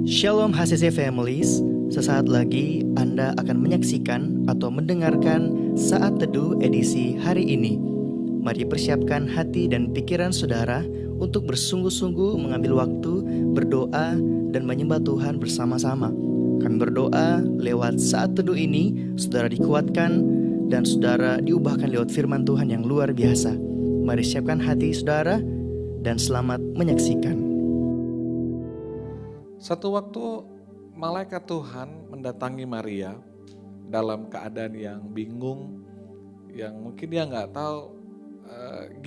Shalom HCC Families, sesaat lagi Anda akan menyaksikan atau mendengarkan Saat Teduh edisi hari ini. Mari persiapkan hati dan pikiran saudara untuk bersungguh-sungguh mengambil waktu, berdoa, dan menyembah Tuhan bersama-sama. Kami berdoa lewat Saat Teduh ini, saudara dikuatkan dan saudara diubahkan lewat firman Tuhan yang luar biasa. Mari siapkan hati saudara dan selamat menyaksikan. Satu waktu malaikat Tuhan mendatangi Maria dalam keadaan yang bingung, yang mungkin dia nggak tahu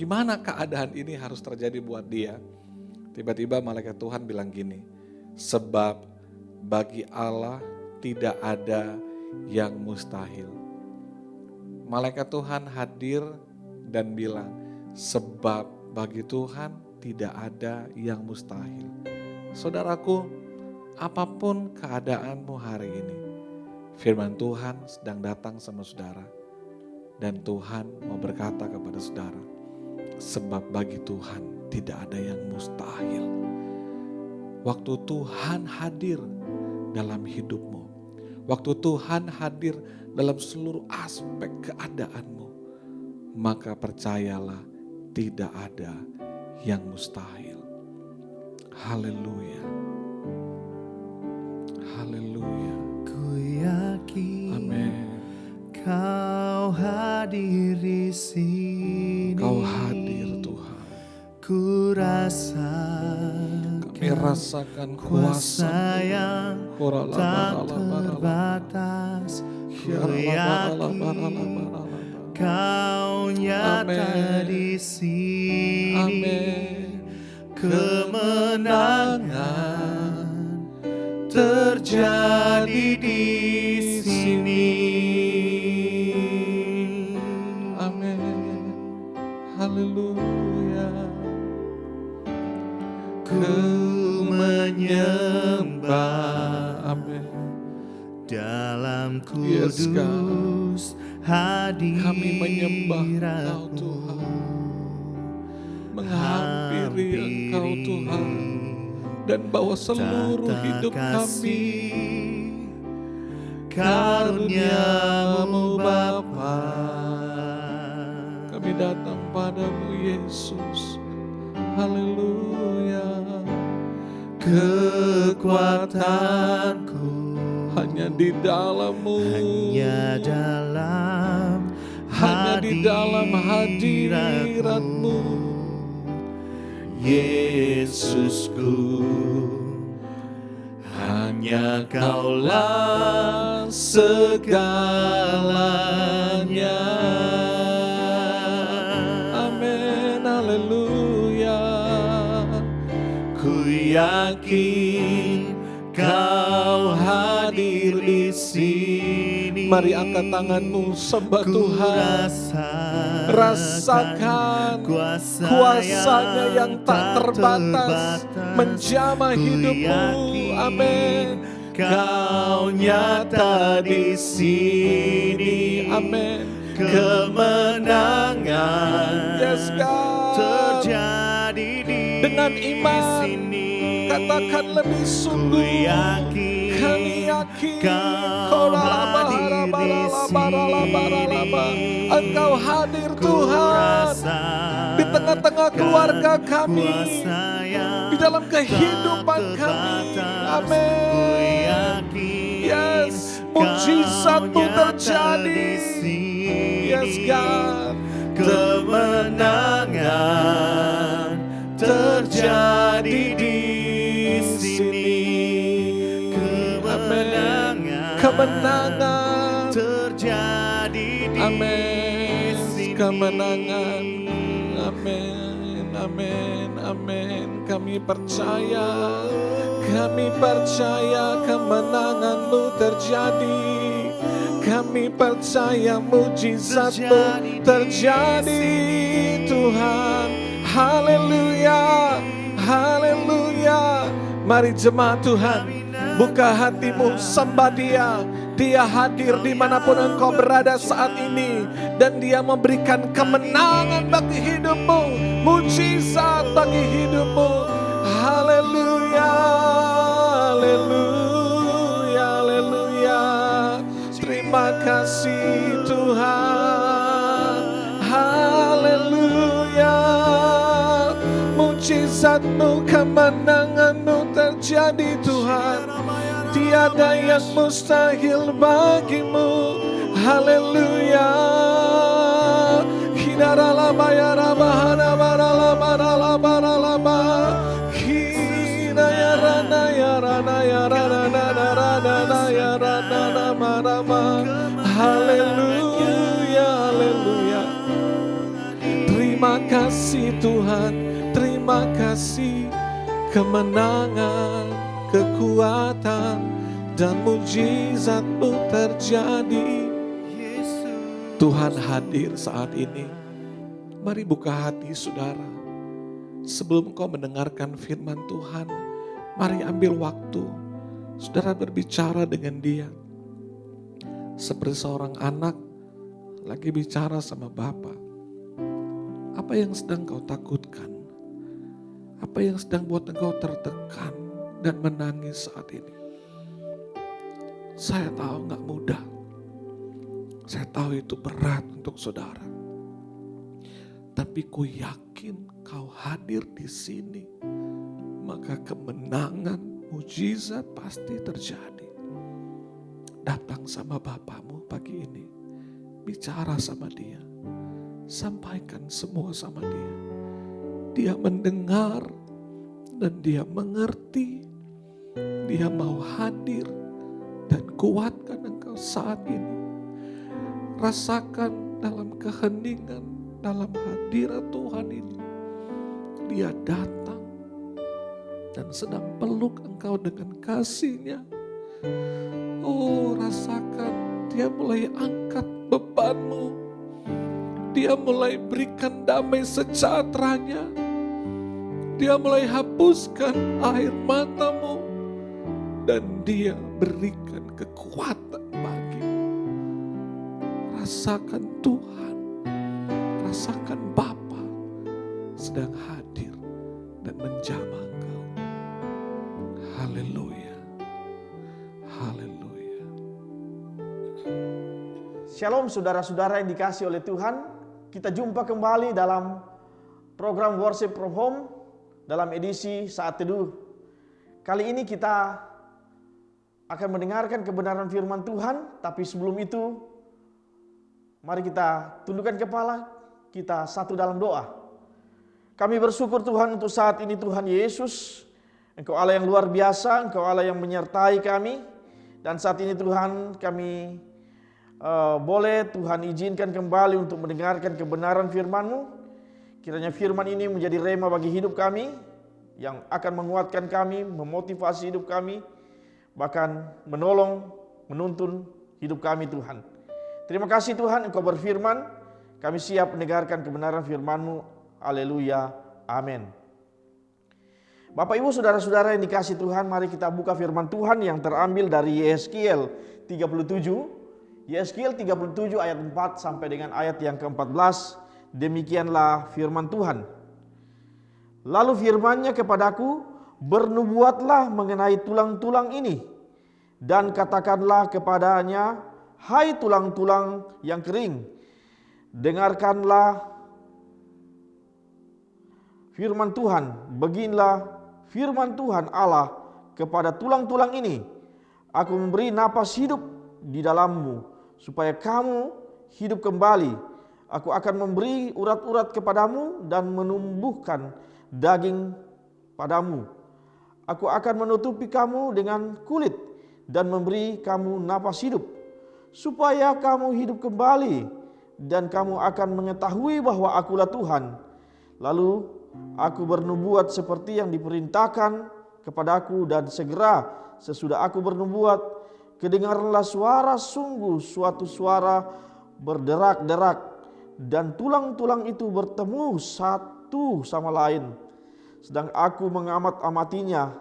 gimana keadaan ini harus terjadi buat dia. Tiba-tiba malaikat Tuhan bilang gini, sebab bagi Allah tidak ada yang mustahil. Malaikat Tuhan hadir dan bilang, sebab bagi Tuhan tidak ada yang mustahil. Saudaraku, apapun keadaanmu hari ini, firman Tuhan sedang datang sama saudara. Dan Tuhan mau berkata kepada saudara, sebab bagi Tuhan tidak ada yang mustahil. Waktu Tuhan hadir dalam hidupmu, waktu Tuhan hadir dalam seluruh aspek keadaanmu, maka percayalah tidak ada yang mustahil. Haleluya. Haleluya. Ku yakin Amin. Kau hadir di sini. Kau hadir Tuhan. Ku rasakan Kami rasakan kuasa yang tak terbatas. Ku yakin Kau nyata di sini. Amin. Kemenangan terjadi di sini. Amin. Haleluya. Ku menyembah Amin. dalam Yes, God. kudus hadirat-Mu. Kami menyembah Engkau Tuhan, menghampiri Engkau Tuhan, dan bawa seluruh hidup kami. Karunia-Mu Bapa, Kami datang padamu Yesus. Haleluya. kekuatanku Hanya di dalam-Mu, hanya di dalam hadirat-Mu. Yesusku, hanya Kaulah segalanya. Amin, haleluya. Ku yakin Kau hadir di sini. Mari angkat tanganmu, sembah Tuhan. Rasakan kuasanya yang tak terbatas menjamah hidupmu. Amin. Kau nyata di sini. Amin. Kemenangan Yes, God. terjadi di Dengan iman, sini. katakan lebih sungguh. Kami yakin Kau hadir di sini. Engkau hadir Tuhan di tengah-tengah keluarga kami, di dalam kehidupan kami. Amin. Yes, mujizat-Mu terjadi. Yes, God. Kemenangan terjadi di sini. Kemenangan terjadi di Amin. sini. Kemenangan. Amin. Amin. Amin. Kami percaya kemenangan-Mu terjadi. Kami percaya mujizat-Mu terjadi, Tuhan. Haleluya. Haleluya. Mari jemaat Tuhan, buka hatimu, sembah Dia. Dia hadir dimanapun engkau berada saat ini. Dan Dia memberikan kemenangan bagi hidupmu, mujizat bagi hidupmu. Haleluya. Haleluya. mujizat-Mu, kemenangan-Mu terjadi Tuhan. Tiada yang mustahil bagimu. Haleluya. Hinaralaba yaraba hanabaralaba ralaba ralaba. Hinayarana yarana yarana yarana yarana marama. Haleluya, haleluya. Terima kasih Tuhan, terima kasih. Kemenangan, kekuatan, dan mujizat-Mu terjadi. Tuhan hadir saat ini. Mari buka hati saudara. Sebelum kau mendengarkan firman Tuhan, mari ambil waktu. Saudara berbicara dengan Dia. Seperti seorang anak lagi bicara sama Bapa. Apa yang sedang kau takutkan? Apa yang sedang buat engkau tertekan dan menangis saat ini? Saya tahu gak mudah. Saya tahu itu berat untuk saudara. Tapi ku yakin kau hadir di sini. Maka kemenangan, mujizat pasti terjadi. Datang sama Bapamu pagi ini. Bicara sama Dia. Sampaikan semua sama Dia. Dia mendengar dan Dia mengerti. Dia mau hadir dan kuatkan engkau saat ini. Rasakan dalam keheningan, dalam hadirat Tuhan ini. Dia datang dan sedang peluk engkau dengan kasih-Nya. Oh, rasakan Dia mulai angkat bebanmu. Dia mulai berikan damai sejahtera-Nya. Dia mulai hapuskan air matamu. Dan Dia berikan kekuatan bagimu. Rasakan Tuhan. Rasakan Bapa sedang hadir dan menjamah engkau. Haleluya. Haleluya. Shalom saudara-saudara yang dikasihi oleh Tuhan. Kita jumpa kembali dalam program Worship from Home dalam edisi Saat Teduh. Kali ini kita akan mendengarkan kebenaran firman Tuhan, tapi sebelum itu mari kita tundukkan kepala, kita satu dalam doa. Kami bersyukur Tuhan untuk saat ini Tuhan Yesus. Engkau Allah yang luar biasa, Engkau Allah yang menyertai kami. Dan saat ini Tuhan kami boleh Tuhan izinkan kembali untuk mendengarkan kebenaran firman-Mu. Kiranya firman ini menjadi rema bagi hidup kami, yang akan menguatkan kami, memotivasi hidup kami, bahkan menolong, menuntun hidup kami Tuhan. Terima kasih Tuhan Engkau berfirman, kami siap mendengarkan kebenaran firman-Mu. Haleluya, amin. Bapak ibu saudara-saudara yang dikasihi Tuhan, mari kita buka firman Tuhan yang terambil dari Yeskiel 37. Yeskiel 37 ayat 4 sampai dengan ayat yang ke-14. Demikianlah firman Tuhan. Lalu firman-Nya kepadaku, bernubuatlah mengenai tulang-tulang ini, dan katakanlah kepadanya, hai tulang-tulang yang kering, dengarkanlah firman Tuhan. Beginilah firman Tuhan Allah kepada tulang-tulang ini, aku memberi napas hidup di dalammu, supaya kamu hidup kembali. Aku akan memberi urat-urat kepadamu dan menumbuhkan daging padamu. Aku akan menutupi kamu dengan kulit dan memberi kamu napas hidup, supaya kamu hidup kembali dan kamu akan mengetahui bahwa akulah Tuhan. Lalu aku bernubuat seperti yang diperintahkan kepadaku, dan segera sesudah aku bernubuat, kedengaranlah suara, sungguh suatu suara berderak-derak, dan tulang-tulang itu bertemu satu sama lain. Sedang aku mengamat-amatinya,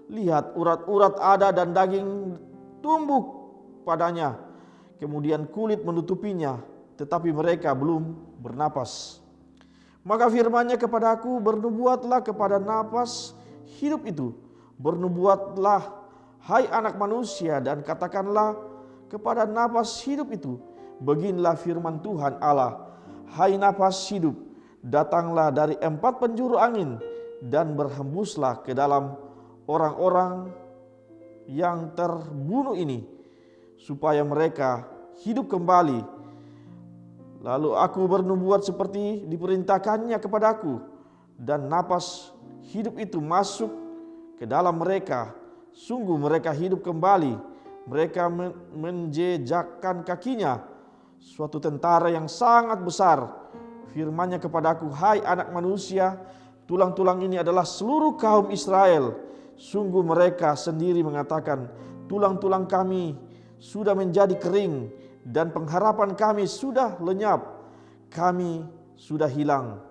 lihat urat-urat ada dan daging tumbuh padanya. Kemudian kulit menutupinya, tetapi mereka belum bernapas. Maka firman-Nya kepadaku, bernubuatlah kepada napas hidup itu. Bernubuatlah, hai anak manusia, dan katakanlah kepada napas hidup itu, beginilah firman Tuhan Allah, hai napas hidup, datanglah dari 4 penjuru angin dan berhembuslah ke dalam orang-orang yang terbunuh ini, supaya mereka hidup kembali. Lalu aku bernubuat seperti diperintahkannya kepadaku, dan napas hidup itu masuk ke dalam mereka. Sungguh mereka hidup kembali. Mereka menjejakkan kakinya, suatu tentara yang sangat besar. Firman-Nya kepadaku, hai anak manusia, tulang-tulang ini adalah seluruh kaum Israel. Sungguh mereka sendiri mengatakan, tulang-tulang kami sudah menjadi kering dan pengharapan kami sudah lenyap. Kami sudah hilang.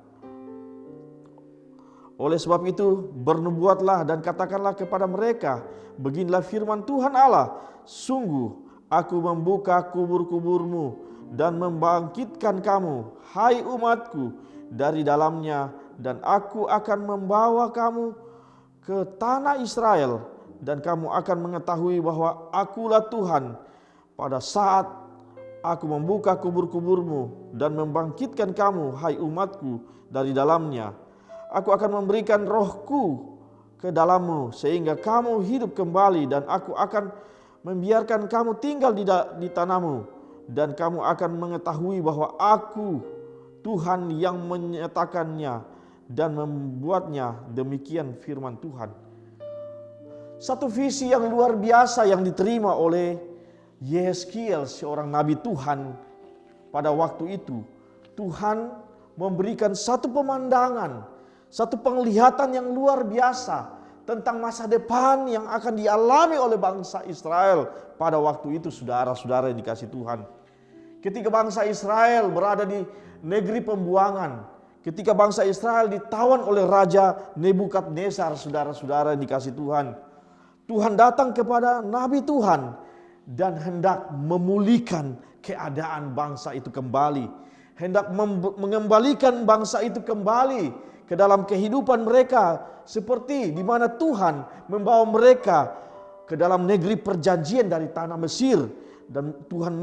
Oleh sebab itu bernubuatlah dan katakanlah kepada mereka, beginilah firman Tuhan Allah, sungguh aku membuka kubur-kuburmu dan membangkitkan kamu, hai umatku, dari dalamnya, dan aku akan membawa kamu ke tanah Israel, dan kamu akan mengetahui bahwa akulah Tuhan pada saat aku membuka kubur-kuburmu dan membangkitkan kamu, hai umatku, dari dalamnya. Aku akan memberikan rohku ke dalammu sehingga kamu hidup kembali, dan aku akan membiarkan kamu tinggal di tanahmu, dan kamu akan mengetahui bahwa aku Tuhan yang menyatakannya dan membuatnya. Demikian firman Tuhan. Satu visi yang luar biasa yang diterima oleh Yehezkiel, seorang nabi Tuhan pada waktu itu. Tuhan memberikan satu pemandangan, satu penglihatan yang luar biasa tentang masa depan yang akan dialami oleh bangsa Israel pada waktu itu, saudara-saudara yang dikasihi Tuhan. Ketika bangsa Israel berada di negeri pembuangan, ketika bangsa Israel ditawan oleh Raja Nebukadnezar, saudara-saudara yang dikasihi Tuhan, Tuhan datang kepada Nabi Tuhan dan hendak memulihkan keadaan bangsa itu kembali, hendak mengembalikan bangsa itu kembali ke dalam kehidupan mereka, seperti di mana Tuhan membawa mereka ke dalam negeri perjanjian dari tanah Mesir, dan Tuhan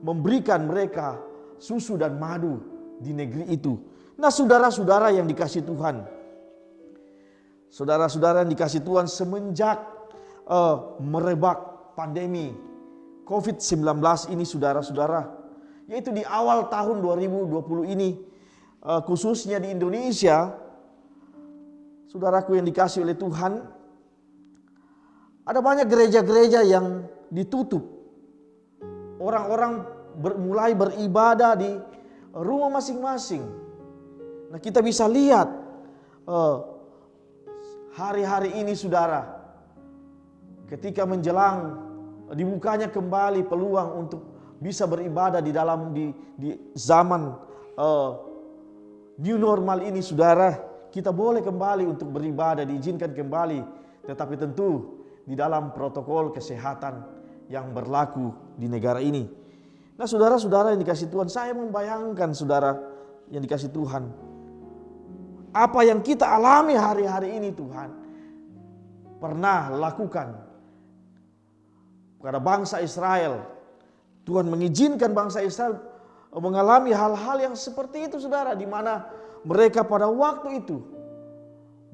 memberikan mereka susu dan madu di negeri itu. Nah, saudara-saudara yang dikasihi Tuhan, saudara-saudara yang dikasihi Tuhan, semenjak merebak pandemi COVID-19 ini, saudara-saudara, yaitu di awal tahun 2020 ini, khususnya di Indonesia, saudaraku yang dikasihi oleh Tuhan, ada banyak gereja-gereja yang ditutup. Orang-orang mulai beribadah di rumah masing-masing. Nah, kita bisa lihat hari-hari ini, saudara, ketika menjelang dibukanya kembali peluang untuk bisa beribadah di zaman new normal ini, saudara, kita boleh kembali untuk beribadah, diizinkan kembali, tetapi tentu di dalam protokol kesehatan yang berlaku di negara ini. Nah, saudara-saudara yang dikasihi Tuhan, saya membayangkan, saudara yang dikasihi Tuhan, apa yang kita alami hari-hari ini Tuhan pernah lakukan pada bangsa Israel. Tuhan mengizinkan bangsa Israel mengalami hal-hal yang seperti itu, saudara, di mana mereka pada waktu itu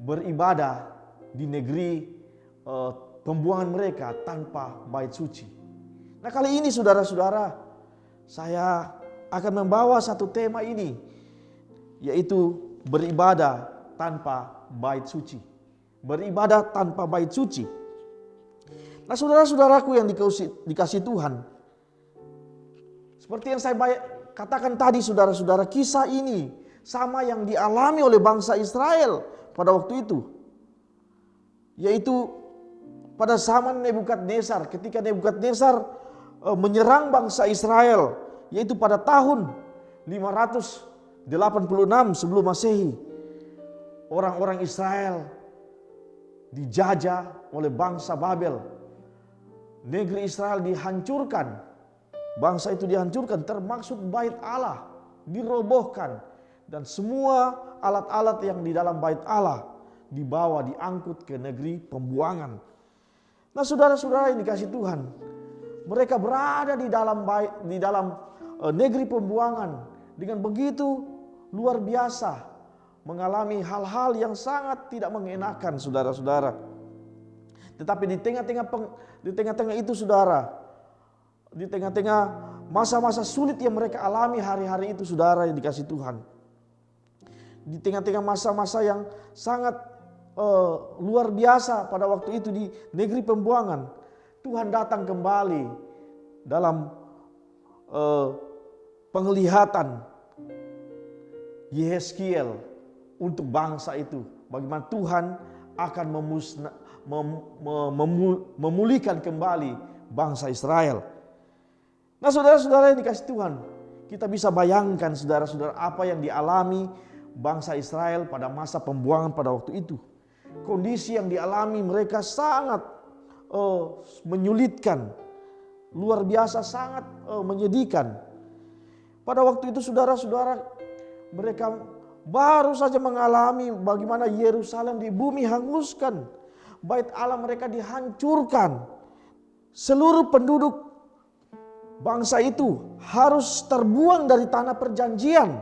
beribadah di negeri pembuangan mereka tanpa bait suci. Nah, kali ini, saudara-saudara, saya akan membawa satu tema ini, yaitu beribadah tanpa bait suci. Beribadah tanpa bait suci. Nah, saudara-saudaraku yang dikasihi Tuhan, seperti yang saya katakan tadi, saudara-saudara, kisah ini sama yang dialami oleh bangsa Israel pada waktu itu, yaitu pada zaman Nebukadnezar, ketika Nebukadnezar menyerang bangsa Israel, yaitu pada tahun 586 sebelum Masehi. Orang-orang Israel dijajah oleh bangsa Babel. Negeri Israel dihancurkan. Bangsa itu dihancurkan, termaksud bait Allah dirobohkan, dan semua alat-alat yang di dalam bait Allah dibawa, diangkut ke negeri pembuangan. Nah, saudara-saudara yang dikasihi Tuhan, mereka berada di dalam negeri pembuangan dengan begitu luar biasa. mengalami hal-hal yang sangat tidak mengenakan, saudara-saudara. Tetapi di tengah-tengah itu, saudara, di tengah-tengah masa-masa sulit yang mereka alami hari-hari itu, saudara yang dikasih Tuhan, di tengah-tengah masa-masa yang sangat luar biasa pada waktu itu di negeri pembuangan, Tuhan datang kembali dalam penglihatan Yehezkiel untuk bangsa itu. Bagaimana Tuhan akan memulihkan kembali bangsa Israel. Nah, saudara-saudara yang dikasih Tuhan, kita bisa bayangkan saudara-saudara apa yang dialami bangsa Israel pada masa pembuangan pada waktu itu. Kondisi yang dialami mereka sangat menyulitkan, luar biasa, sangat menyedihkan. Pada waktu itu saudara-saudara, mereka baru saja mengalami bagaimana Yerusalem di bumi hanguskan, bait Allah mereka dihancurkan, seluruh penduduk bangsa itu harus terbuang dari tanah perjanjian,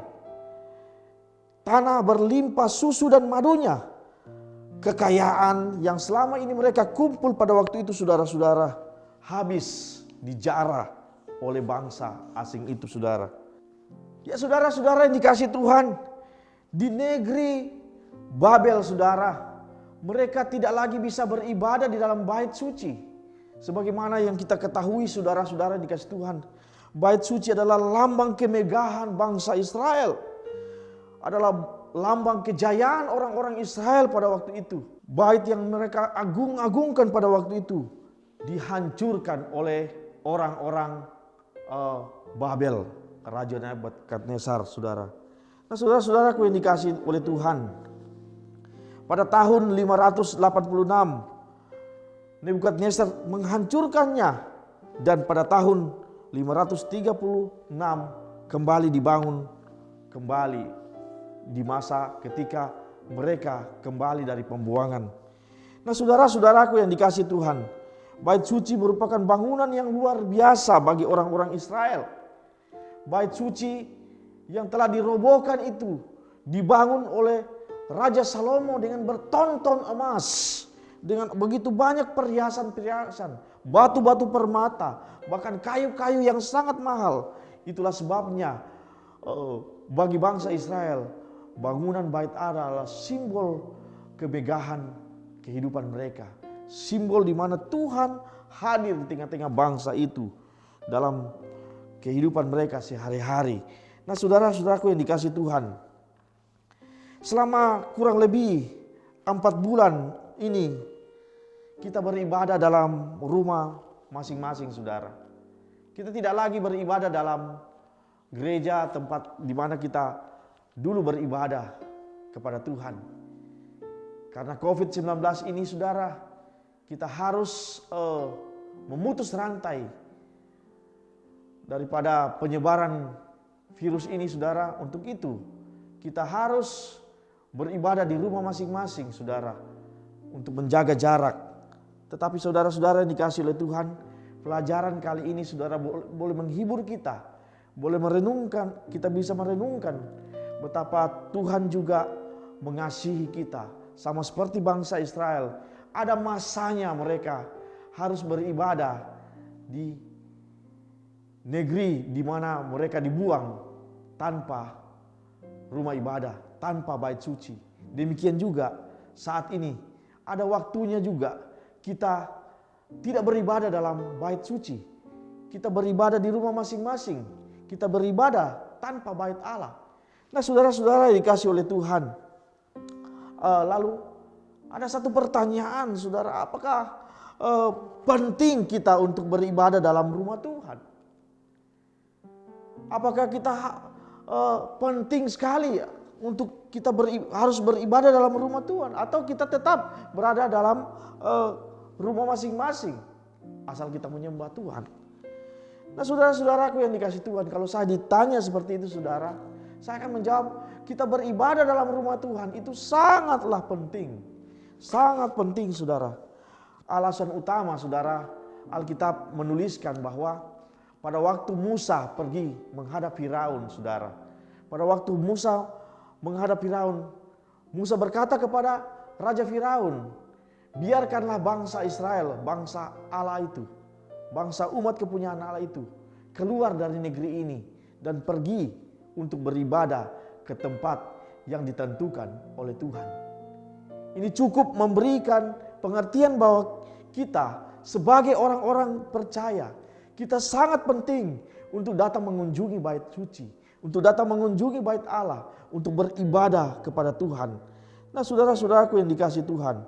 tanah berlimpah susu dan madunya. Kekayaan yang selama ini mereka kumpul pada waktu itu, saudara-saudara, habis dijarah oleh bangsa asing itu, saudara. Ya, saudara-saudara yang dikasih Tuhan, di negeri Babel, saudara, mereka tidak lagi bisa beribadah di dalam bait suci. Sebagaimana yang kita ketahui, saudara-saudara yang dikasih Tuhan, bait suci adalah lambang kemegahan bangsa Israel, adalah lambang kejayaan orang-orang Israel pada waktu itu. Bait yang mereka agung-agungkan pada waktu itu dihancurkan oleh orang-orang Babel, Raja Nebukadnezar, saudara. Nah, saudara-saudaraku yang dikasih oleh Tuhan, pada tahun 586 Nebukadnezar menghancurkannya, dan pada tahun 536 kembali dibangun kembali di masa ketika mereka kembali dari pembuangan. Nah, saudara-saudaraku yang dikasih Tuhan, bait suci merupakan bangunan yang luar biasa bagi orang-orang Israel. Bait suci yang telah dirobohkan itu dibangun oleh Raja Salomo dengan bertonton emas, dengan begitu banyak perhiasan-perhiasan, batu-batu permata, bahkan kayu-kayu yang sangat mahal. Itulah sebabnya bagi bangsa Israel, bangunan bait Allah adalah simbol kemegahan kehidupan mereka. Simbol di mana Tuhan hadir di tengah-tengah bangsa itu dalam kehidupan mereka sehari-hari. Nah, saudara-saudaraku yang dikasih Tuhan, selama kurang lebih 4 bulan ini kita beribadah dalam rumah masing-masing, saudara. Kita tidak lagi beribadah dalam gereja, tempat di mana kita dulu beribadah kepada Tuhan. Karena COVID-19 ini, saudara, kita harus memutus rantai daripada penyebaran virus ini, saudara. Untuk itu kita harus beribadah di rumah masing-masing, saudara, untuk menjaga jarak. Tetapi saudara-saudara yang dikasih oleh Tuhan, pelajaran kali ini, saudara, boleh menghibur kita, boleh merenungkan, kita bisa merenungkan betapa Tuhan juga mengasihi kita. Sama seperti bangsa Israel, ada masanya mereka harus beribadah di negeri di mana mereka dibuang tanpa rumah ibadah, tanpa bait suci. Demikian juga saat ini ada waktunya juga kita tidak beribadah dalam bait suci. Kita beribadah di rumah masing-masing. Kita beribadah tanpa bait Allah. Nah, saudara-saudara yang dikasih oleh Tuhan, lalu ada satu pertanyaan, saudara, apakah penting kita untuk beribadah dalam rumah Tuhan? Apakah kita penting sekali untuk kita harus beribadah dalam rumah Tuhan, atau kita tetap berada dalam rumah masing-masing asal kita menyembah Tuhan? Nah, saudara-saudaraku yang dikasih Tuhan, kalau saya ditanya seperti itu, saudara, saya akan menjawab, kita beribadah dalam rumah Tuhan itu sangatlah penting. Sangat penting, saudara. Alasan utama, saudara, Alkitab menuliskan bahwa pada waktu Musa pergi menghadap Firaun, saudara. Pada waktu Musa menghadap Firaun, Musa berkata kepada Raja Firaun, biarkanlah bangsa Israel, bangsa Allah itu, bangsa umat kepunyaan Allah itu, keluar dari negeri ini dan pergi untuk beribadah ke tempat yang ditentukan oleh Tuhan. Ini cukup memberikan pengertian bahwa kita sebagai orang-orang percaya, kita sangat penting untuk datang mengunjungi bait suci, untuk datang mengunjungi bait Allah, untuk beribadah kepada Tuhan. Nah, saudara-saudaraku yang dikasihi Tuhan,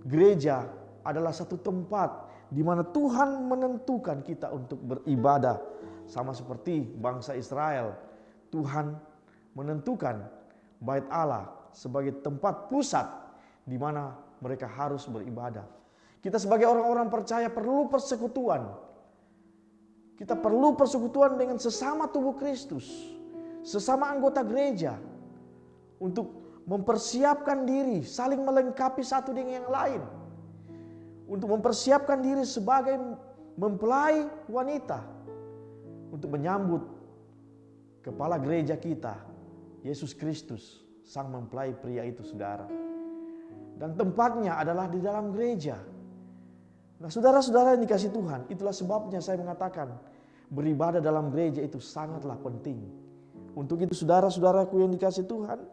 gereja adalah satu tempat di mana Tuhan menentukan kita untuk beribadah. Sama seperti bangsa Israel, Tuhan menentukan bait Allah sebagai tempat pusat di mana mereka harus beribadah. Kita sebagai orang-orang percaya perlu persekutuan. Kita perlu persekutuan dengan sesama tubuh Kristus, sesama anggota gereja, untuk mempersiapkan diri, saling melengkapi satu dengan yang lain. Untuk mempersiapkan diri sebagai mempelai wanita, untuk menyambut kepala gereja kita, Yesus Kristus, sang mempelai pria itu, saudara. Dan tempatnya adalah di dalam gereja. Nah, saudara-saudara yang dikasihi Tuhan, itulah sebabnya saya mengatakan beribadah dalam gereja itu sangatlah penting. Untuk itu saudara-saudaraku yang dikasihi Tuhan,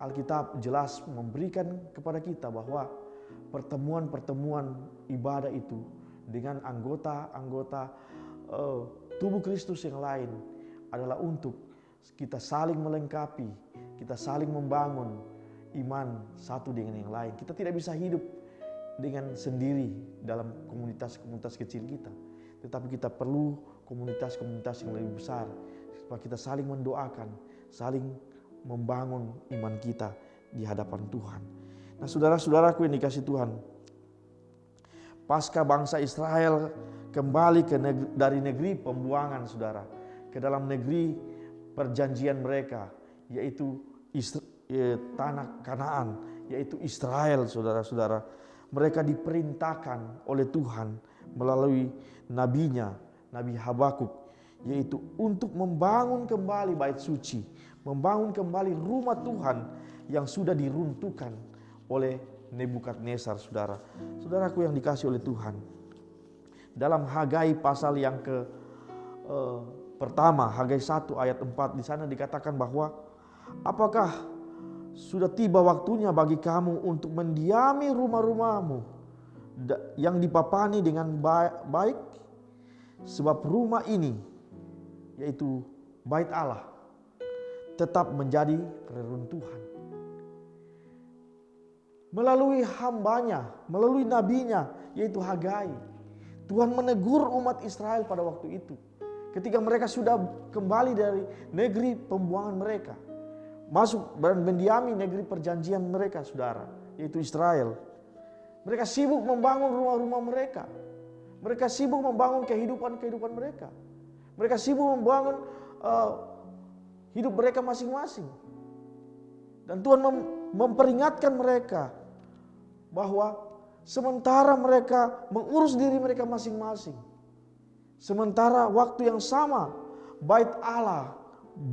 Alkitab jelas memberikan kepada kita bahwa pertemuan-pertemuan ibadah itu dengan anggota-anggota tubuh Kristus yang lain adalah untuk kita saling melengkapi, kita saling membangun iman satu dengan yang lain. Kita tidak bisa hidup dengan sendiri dalam komunitas-komunitas kecil kita, tetapi kita perlu komunitas-komunitas yang lebih besar supaya kita saling mendoakan, saling membangun iman kita di hadapan Tuhan. Nah, saudara-saudaraku yang dikasihi Tuhan, pasca bangsa Israel kembali dari negeri pembuangan, saudara, ke dalam negeri perjanjian mereka, yaitu tanah Kanaan, yaitu Israel, saudara-saudara. Mereka diperintahkan oleh Tuhan melalui nabinya, Nabi Habakuk, yaitu untuk membangun kembali bait suci, membangun kembali rumah Tuhan yang sudah diruntuhkan oleh Nebukadnezar, saudara. Saudaraku yang dikasihi oleh Tuhan, dalam Hagai pasal yang pertama, Hagai 1 ayat 4, di sana dikatakan bahwa apakah sudah tiba waktunya bagi kamu untuk mendiami rumah-rumahmu yang dipapani dengan baik, sebab rumah ini, yaitu bait Allah, tetap menjadi reruntuhan. Melalui hambanya, melalui nabinya, yaitu Hagai, Tuhan menegur umat Israel pada waktu itu, ketika mereka sudah kembali dari negeri pembuangan mereka, masuk dan mendiami negeri perjanjian mereka, saudara, yaitu Israel. Mereka sibuk membangun rumah-rumah mereka. Mereka sibuk membangun kehidupan mereka. Mereka sibuk membangun hidup mereka masing-masing. Dan Tuhan memperingatkan mereka bahwa sementara mereka mengurus diri mereka masing-masing, sementara waktu yang sama bait Allah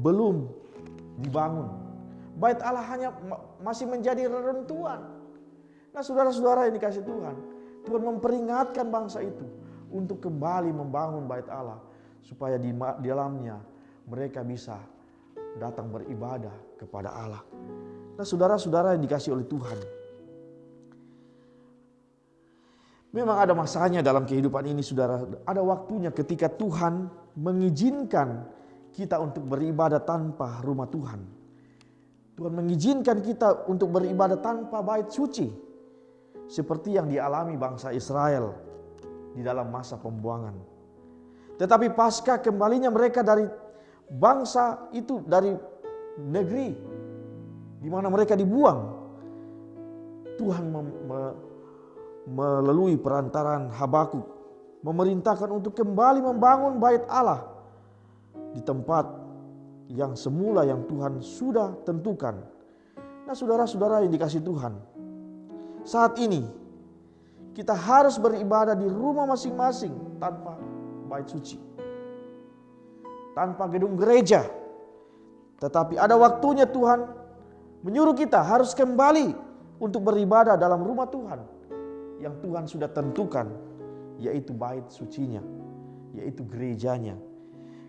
belum dibangun. Bait Allah hanya masih menjadi reruntuhan. Nah, saudara-saudara yang dikasihi Tuhan, Tuhan memperingatkan bangsa itu untuk kembali membangun bait Allah, supaya di dalamnya mereka bisa datang beribadah kepada Allah. Nah, saudara-saudara yang dikasihi oleh Tuhan, memang ada masanya dalam kehidupan ini, saudara. Ada waktunya ketika Tuhan mengizinkan kita untuk beribadah tanpa rumah Tuhan. Tuhan mengizinkan kita untuk beribadah tanpa bait suci, seperti yang dialami bangsa Israel di dalam masa pembuangan. Tetapi pasca kembalinya mereka dari bangsa itu, dari negeri di mana mereka dibuang, Tuhan melalui perantaran Habakuk memerintahkan untuk kembali membangun bait Allah di tempat yang semula yang Tuhan sudah tentukan. Nah, saudara-saudara yang dikasihi Tuhan, saat ini kita harus beribadah di rumah masing-masing tanpa bait suci, tanpa gedung gereja, Tetapi ada waktunya Tuhan menyuruh kita harus kembali untuk beribadah dalam rumah Tuhan yang Tuhan sudah tentukan, yaitu bait sucinya, yaitu gerejanya.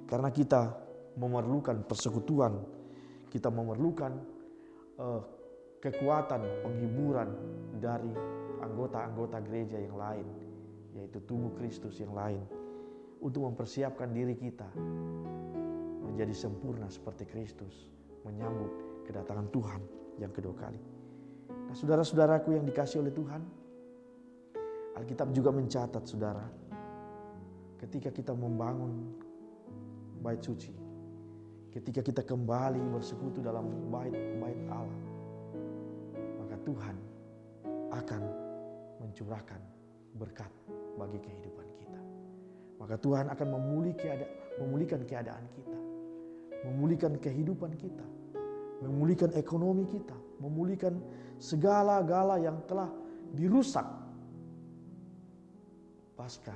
Karena kita memerlukan persekutuan, kita memerlukan kekuatan penghiburan dari anggota-anggota gereja yang lain, yaitu tubuh Kristus yang lain, untuk mempersiapkan diri kita menjadi sempurna seperti Kristus, menyambut kedatangan Tuhan yang kedua kali. Nah, saudara-saudaraku yang dikasihi oleh Tuhan, Alkitab juga mencatat, saudara, ketika kita membangun bait suci, ketika kita kembali bersekutu dalam bait Allah, maka Tuhan akan mencurahkan berkat bagi kehidupan kita. Maka Tuhan akan memulihkan keadaan kita, memulihkan kehidupan kita, memulihkan ekonomi kita, memulihkan segala-gala yang telah dirusak pasca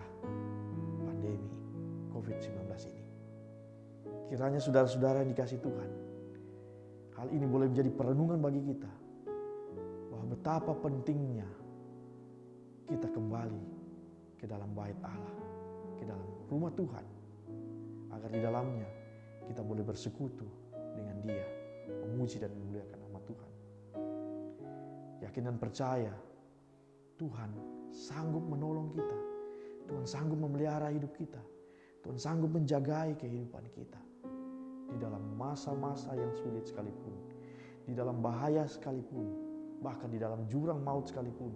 pandemi COVID-19 ini. Kiranya saudara-saudara yang dikasihi Tuhan, hal ini boleh menjadi perenungan bagi kita, bahwa betapa pentingnya kita kembali ke dalam bait Allah, ke dalam rumah Tuhan, agar di dalamnya kita boleh bersekutu dengan Dia, memuji dan memuliakan nama Tuhan. Yakin dan percaya Tuhan sanggup menolong kita, Tuhan sanggup memelihara hidup kita, Tuhan sanggup menjagai kehidupan kita di dalam masa-masa yang sulit sekalipun, di dalam bahaya sekalipun, bahkan di dalam jurang maut sekalipun.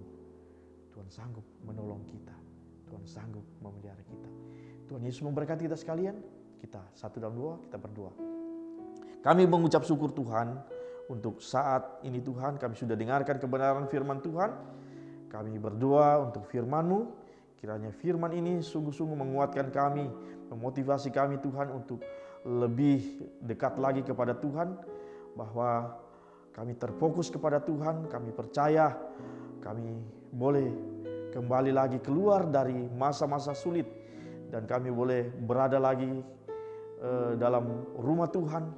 Tuhan sanggup menolong kita, Tuhan sanggup memelihara kita. Tuhan Yesus memberkati kita sekalian. Kita satu dalam dua, kita berdoa. Kami mengucap syukur Tuhan untuk saat ini Tuhan, kami sudah dengarkan kebenaran firman Tuhan. Kami berdoa untuk firman-Mu, kiranya firman ini sungguh-sungguh menguatkan kami, memotivasi kami Tuhan untuk lebih dekat lagi kepada Tuhan, bahwa kami terfokus kepada Tuhan, kami percaya kami boleh kembali lagi keluar dari masa-masa sulit, dan kami boleh berada lagi dalam rumah Tuhan,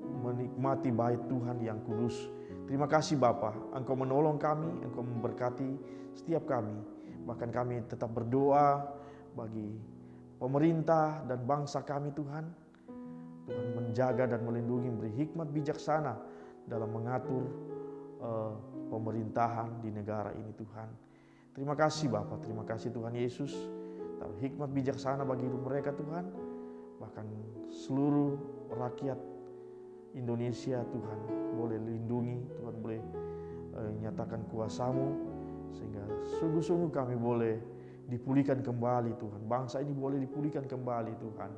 menikmati bait Tuhan yang kudus. Terima kasih Bapa, Engkau menolong kami, Engkau memberkati setiap kami. Bahkan kami tetap berdoa bagi pemerintah dan bangsa kami Tuhan. Tuhan menjaga dan melindungi, beri hikmat bijaksana dalam mengatur pemerintahan di negara ini Tuhan. Terima kasih Bapa, terima kasih Tuhan Yesus. Taruh hikmat bijaksana bagi hidup mereka Tuhan. Bahkan seluruh rakyat Indonesia Tuhan boleh lindungi, Tuhan boleh nyatakan kuasa-Mu, sehingga sungguh-sungguh kami boleh dipulihkan kembali Tuhan. Bangsa ini boleh dipulihkan kembali Tuhan.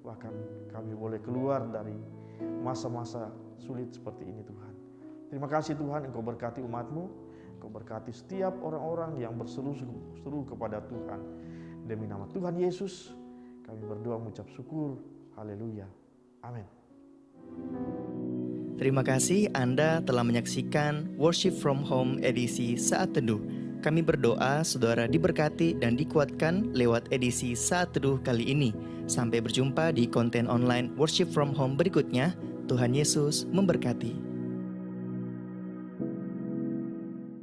Bahkan kami boleh keluar dari masa-masa sulit seperti ini Tuhan. Terima kasih Tuhan, Engkau berkati umat-Mu, Engkau berkati setiap orang-orang yang berseru kepada Tuhan. Demi nama Tuhan Yesus, kami berdoa mengucap syukur. Haleluya. Amin. Terima kasih Anda telah menyaksikan Worship from Home edisi Saat Teduh. Kami berdoa saudara diberkati dan dikuatkan lewat edisi Saat Teduh kali ini. Sampai berjumpa di konten online Worship from Home berikutnya. Tuhan Yesus memberkati.